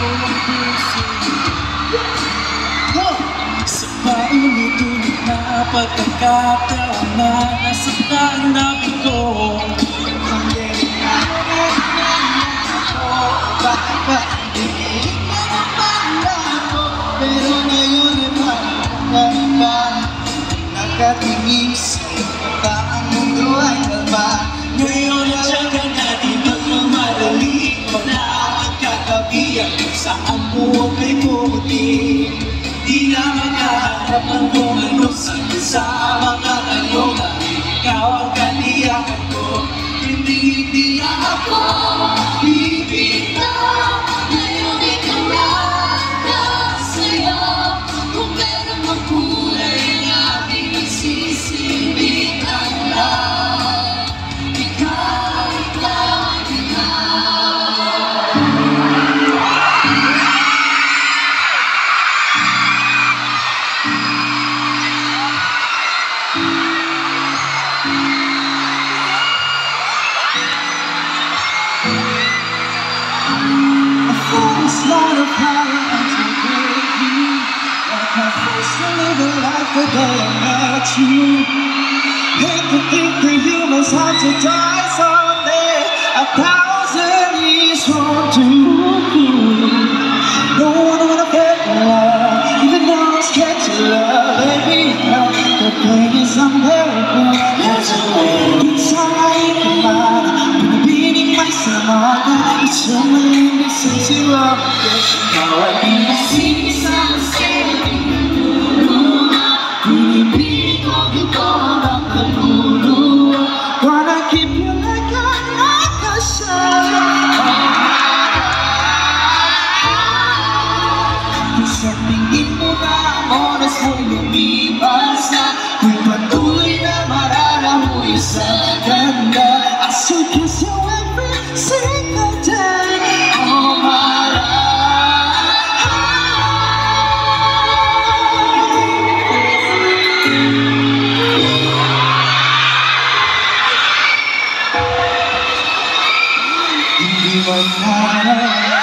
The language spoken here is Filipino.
buong puso. Sa paulit-ulit na pagkakataon na nasaktan na bigo. Ang delikado na ako, bakit ba hindi mo naman ako? Pero ngayon ay magkakaiba, nakatingin sa'yo pa ang mundo ay kalma. Ngayon ay saka na di magmamadali, wala ang kakabiyak saan mo ay puti. Di na maghahanap ng kung ano sa mga tanong na ikaw ang katiyakan ko. Hindi na ako bibitaw. Ngayon ikaw lang sa'yo. Kung meron mang kulay ang ating nagsisilbihan lang. Ikaw, ikaw, ikaw. It's not a power to break you. Like my first to live a life the day I met you. Hate to think that humans have to die someday. 1,000 years from two. No one wanna get love, even though it's scared to love. Baby, the pain is unbearable. There's a way. It's alright, pinabining may samaga. It's only since you love me. Now I need to see something. Pinipili ko ikaw ang kaluluwa. Wanna keep you like an akasha. Sa tingin mo na ang oras mo'y lumipas na. Kung patuloy na mararamoy sa ganda. I should kiss you every single day. Oh my life. Hindi man kaya